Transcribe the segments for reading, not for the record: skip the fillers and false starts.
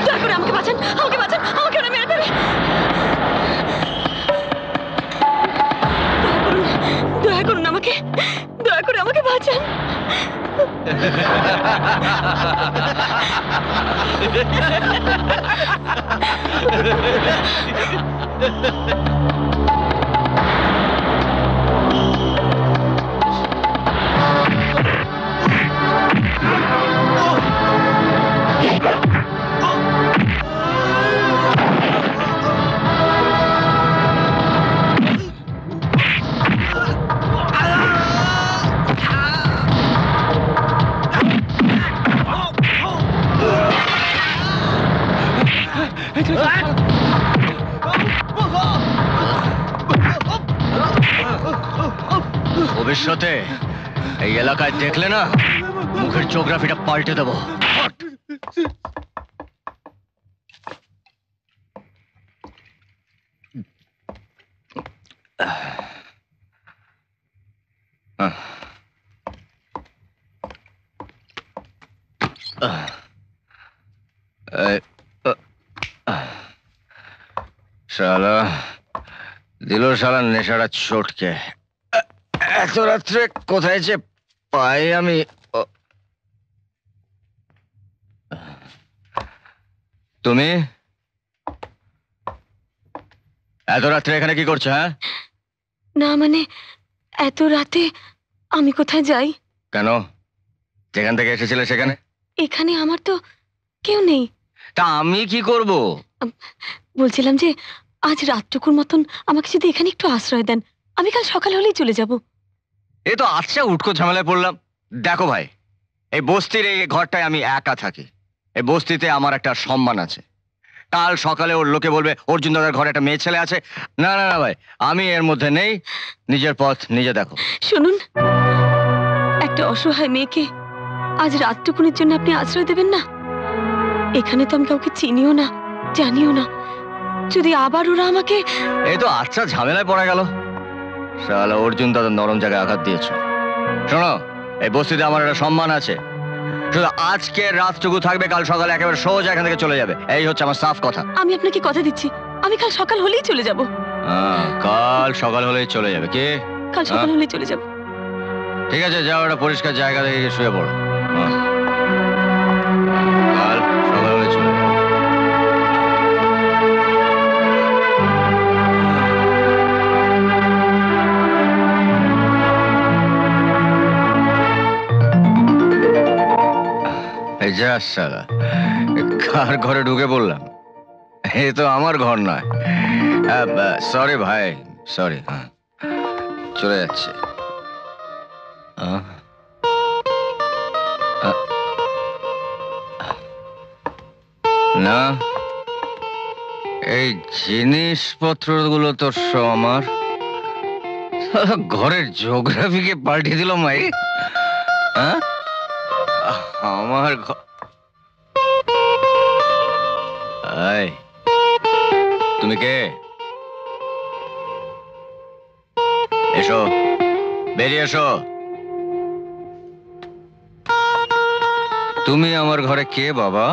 দয়া করে আমাকে বাঁচান, আমাকে বাঁচান, আমাকে ওরা মেরে দেবে। দয়া করুন আমাকে, দয়া করে আমাকে বাঁচান। ভবিষ্যতে এই এলাকায় দেখলে না মুখের জিওগ্রাফিটা পাল্টে দেবো। শালা দিল শালা নেশাটা চটকে। এত রাত্রে কোথায় যে পাই আমি? তুমি এত রাত্রে এখানে কি করছো? হ্যাঁ, না মানে এত রাতে আমি কোথায় যাই? কেন? যেখান থেকে এসেছিলে সেখানে? এখানে আমার তো কেউ নেই। তা আমি কি করব? বলছিলাম যে আজ রাতটুকুর মতন আমাকে যদি এখানে একটু আশ্রয় দেন, আমি কাল সকাল হলেই চলে যাব। এই তো আচ্ছা উটকো ঝামেলায় পড়লাম। দেখো ভাই, এই বস্তির এই ঘরটায় আমি একা থাকি। এই বস্তিতে আমার একটা সম্মান আছে। কাল সকালে ওর লোকে বলবে অর্জুন দাদার ঘরে একটা মেয়ে ছেলে আছে। না না না ভাই, আমি এর মধ্যে নেই। নিজের পথ নিজে দেখো। শুনুন, একটা অসহায় মেয়েকে আজ রাতটুকুনের জন্য আপনি আশ্রয় দেবেন না? এখানে তো আমি কাউকে চিনিও না, জানিও না। যদি আবার ওরা আমাকে... এই তো আচ্ছা ঝামেলায় পড়া গেল। শালা অর্জুন দাদা নরম জায়গায় আঘাত দিয়েছে। শোনো, এই বস্তিতে আমার একটা সম্মান আছে। শুধু আজকে রাতটুকু থাকবে, কাল সকালে একেবারে সোজা এখান থেকে চলে যাবে। এই হচ্ছে আমার সাফ কথা। আমি আপনাকে কথা দিচ্ছি, আমি কাল সকাল হলেই চলে যাব। কাল সকাল হলেই চলে যাবে? কে? কাল সকাল হলেই চলে যাব। ঠিক আছে, যাও একটা পরিষ্কার জায়গা দেখে শুয়ে পড়ো। কাল সকাল হলে চলে যাবে। যা শালা, কার ঘরে ঢুকে পড়লাম? এ তো আমার ঘর নয়। সরি ভাই, সরি। হ্যাঁ, চলে যাচ্ছে। না, এই জিনিসপত্রগুলো তো সব আমার। ঘরের জিওগ্রাফিকে পাল্টে দিল মাই। হ্যাঁ, আমার ঘর। তুমি কে? এসো, বেরিয়ে এসো। তুমি আমার ঘরে কে বাবা?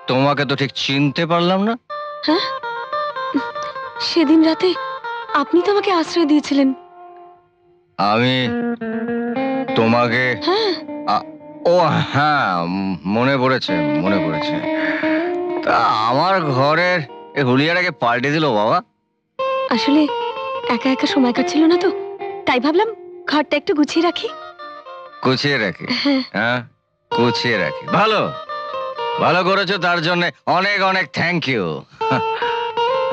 তোমাকে তো ঠিক চিনতে পারলাম না। হ্যাঁ, সেদিন রাতে আপনি তো আমাকে আশ্রয় দিয়েছিলেন। আমি তোমাকে? হ্যাঁ। ও হ্যাঁ, মনে পড়েছে, মনে পড়েছে। তা আমার ঘরের এই হুলিয়াটাকে পাল্টে দিল বাবা। আসলে একা একা সময় কাটছিল না তো, তাই ভাবলাম ঘরটা একটু গুছিয়ে রাখি। গুছিয়ে রাখি? হ্যাঁ, গুছিয়ে রাখি। ভালো, ভালো করেছো, তার জন্য অনেক অনেক থ্যাংক ইউ।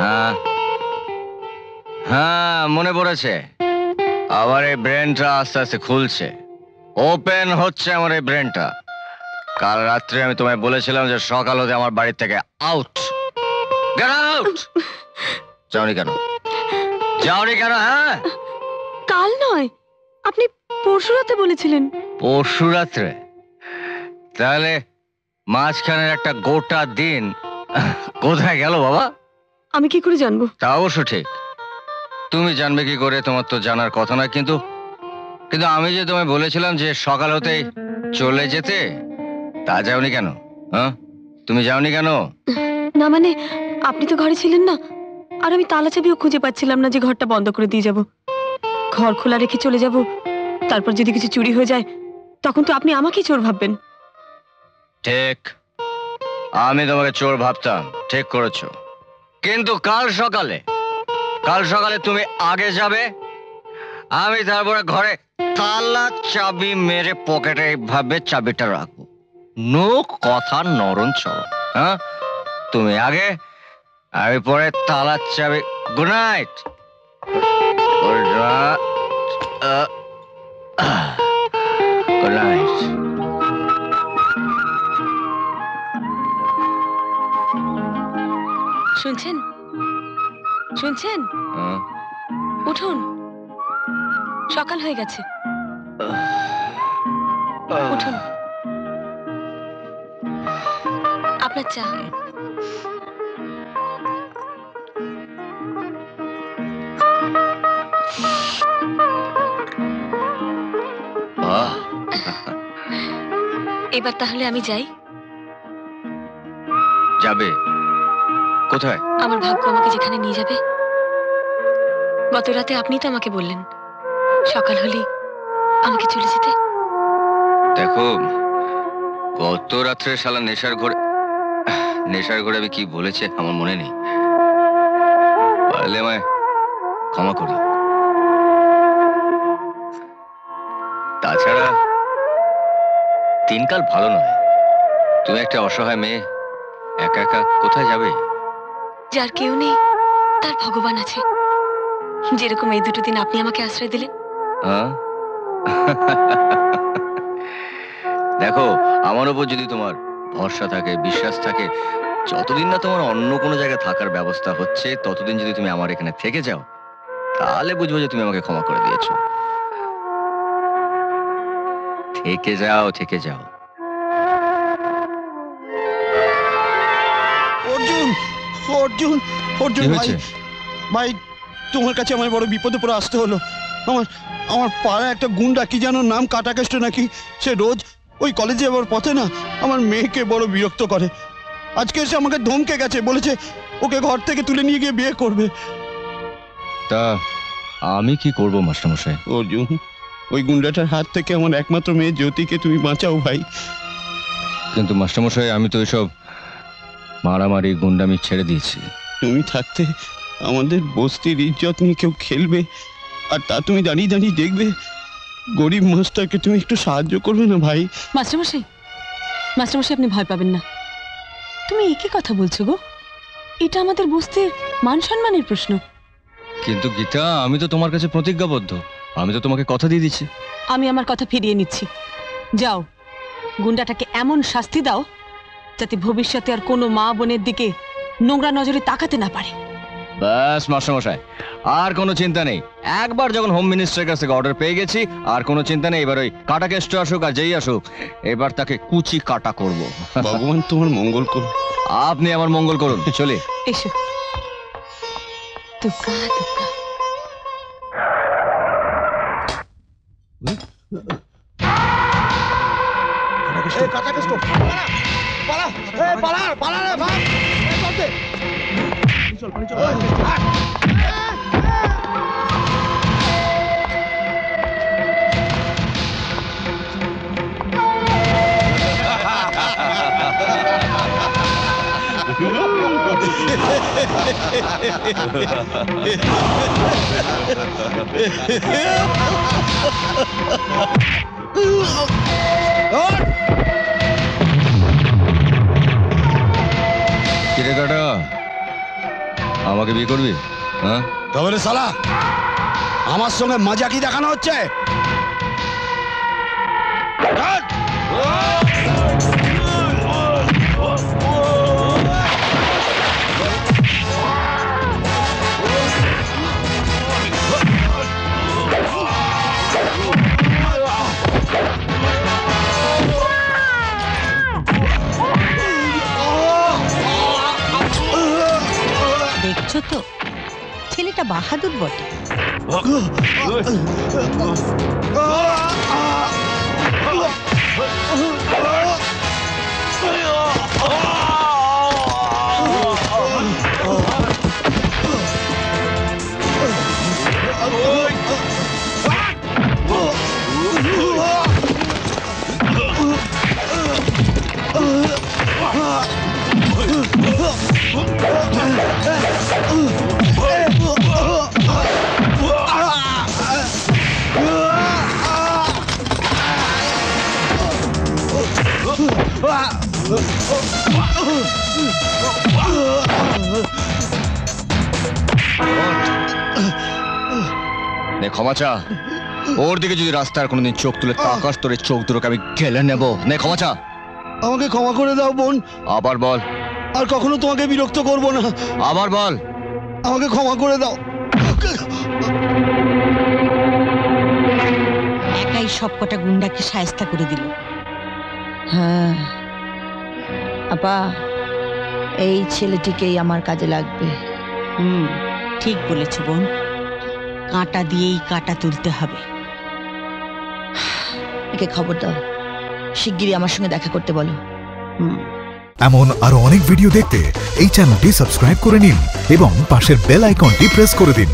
হ্যাঁ হ্যাঁ, মনে পড়েছে। আবার এই ব্রেনটা আস্তে আস্তে খুলছে, ওপেন হচ্ছে আমার এই ব্রেনটা। কাল রাত্রে আমি তোমায় বলেছিলাম যে সকাল হতে আমার বাড়ির থেকে আউট, গেট আউট। যাওনি কেন? যাওনি কেন? হ্যাঁ, কাল নয়, আপনি পরশু রাতে বলেছিলেন। পরশু রাত্রে? তাহলে মাঝখানের একটা গোটা দিন কোথায় গেল বাবা? আমি কি করে জানবো? তা অবশ্য ঠিক, তুমি জানবে কি করে? তোমার তো জানার কথা না। কিন্তু কিন্তু আমি যে তোমায় বলেছিলাম যে সকাল হতেই চলে যেতে, তা যাওনি কেন? হ্যাঁ, তুমি যাওনি কেন? না মানে আপনি তো ঘরে ছিলেন না, আর আমি তালা চাবিও খুঁজে পাচ্ছিলাম না যে ঘরটা বন্ধ করে দিয়ে যাব। ঘর খোলা রেখে চলে যাব, তারপর যদি কিছু চুরি হয়ে যায় তখন তো আপনি আমাকেই চোর ভাববেন। ঠিক, আমি তোমাকে চোর ভাবতাম, ঠিক করেছো। কিন্তু কাল সকালে তুমি আগে যাবে, আমি তারপরে ঘরে তালা চাবি মেরে পকেটে এইভাবে চাবিটা রাখবো। নো কথা নরম চড়। হ্যাঁ, তুমি আগে, আমি পরে তালা চাবি। Good night. Good night. শুনছেন শুনছেন? উঠুন, সকাল হয়ে গেছে, উঠুন। আপনার চা। এবার তাহলে আমি যাই। যাবে কোথায়? আমার ভাগ্য আমাকে যেখানে নিয়ে যাবে। গত রাতে আপনি তো আমাকে বললেন সকাল হলেই আমাকে চলে যেতে। দেখো, গত রাত্রে শালা নেশার ঘরে আমি কি বলেছে আমার মনে নেই। পারলে আমায় ক্ষমা করি। তাছাড়া দিনকাল ভালো নয়। তুমি একটা অসহায় মেয়ে, একা একা কোথায় যাবে? যার কেউ নেই তার ভগবান আছে, যেরকম এই দুটো দিন আপনি আমাকে আশ্রয় দিলেন। হ্যাঁ? দেখো, আমার উপর যদি তোমার ভরসা থাকে, বিশ্বাস থাকে, যতদিন না তোমার অন্য কোনো জায়গায় থাকার ব্যবস্থা হচ্ছে, ততদিন যদি তুমি আমার এখানে থেকে যাও, তাহলে বুঝবো যে তুমি আমাকে ক্ষমা করে দিয়েছো। থেকে যাও, থেকে যাও। অর্জুন, অর্জুন, অর্জুন কি ভাই, হয়েছে? ভাই তোমার কাছে আমার বড় বিপদে পড়ে আসতে হলো। আমার আমার পাড়ায় একটা গুন্ডা, কি যেন নাম, কাটাকেষ্ট নাকি, সে রোজ ওই কলেজে যাওয়ার পথে না আমার মেয়েকে বড় বিরক্ত করে। আজকে এসে আমাকে ধমকে গেছে, বলেছে ওকে ঘর থেকে তুলে নিয়ে গিয়ে বিয়ে করবে। তা আমি কি করবো মাস্টারমশাই? অর্জুন, ওই গুন্ডাটার হাত থেকে আমার একমাত্র মেয়ে জ্যোতিকে তুমি বাঁচাও ভাই। কিন্তু মাস্টারমশাই, আমি তো এসব মারামারি গুন্ডামি ছেড়ে দিয়েছি। তুমি থাকতে আমাদের বস্তির ইজ্জত নিয়ে কেউ খেলবে, আর তা তুমি দাঁড়িয়ে দাঁড়িয়ে দেখবে। গরিব মাস্টারকে তুমি একটু সাহায্য করবে না ভাই? মাস্টারমশাই, মাস্টারমশাই আপনি ভয় পাবেন না। তুমি একই কথা বলছো গো, এটা আমাদের বস্তির মান সম্মানের প্রশ্ন। কিন্তু গীতা, আমি তো তোমার কাছে প্রতিজ্ঞাবদ্ধ, আমি তো তোমাকে কথা দিয়ে দিচ্ছি। আমি আমার কথা ফিরিয়ে নিচ্ছি। যাও, গুন্ডাটাকে এমন শাস্তি দাও যাতে ভবিষ্যতে আর কোনো মা বোনের দিকে নোংরা নজরে তাকাতে না পারে। ব্যাস মাস্টারমশাই, আর কোনো চিন্তা নেই। একবার যখন হোম মিনিস্টারের কাছ থেকে অর্ডার পেয়ে গেছি, আর কোনো চিন্তা নেই। এবার ওই কাটা কেষ্ট আসুক আর যেই আসুক, এবার তাকে কুচি কাটা করব। ভগবান তোমার মঙ্গল করুন। আপনি আমার মঙ্গল করুন। চলে এসো। দুর্গা দুর্গা। কিরে কাটা, আমাকে বিয়ে করবি? হ্যাঁ, তবে রে শালা, আমার সঙ্গে মজা কি দেখানো হচ্ছে? দেখছো তো, ছেলেটা বাহাদুর বটে। নে ক্ষমা চা। ওর দিকে যদি রাস্তার কোনোদিন চোখ তুলে তাকাস, তোর এই চোখ দুটোকে আমি গেলে নেব। নে ক্ষমা চা। আমাকে ক্ষমা করে দাও বোন, আবার বল। আর কখনো তোমাকে বিরক্ত করব না। আবার বল। আমাকে ক্ষমা করে দাও। একাই সবকটা গুন্ডাকে সায়স্তা করে দিল। হ্যাঁ আপা, এই ছেলেটিকেই আমার কাজে লাগবে। ঠিক বলেছ বোন, কাঁটা দিয়েই কাঁটা তুলতে হবে। একে খবর দাও, শিগগিরই আমার সঙ্গে দেখা করতে বলো। এমন আরো অনেক ভিডিও দেখতে এই চ্যানেলটি সাবস্ক্রাইব করে নিন এবং পাশের বেল আইকনটি প্রেস করে দিন।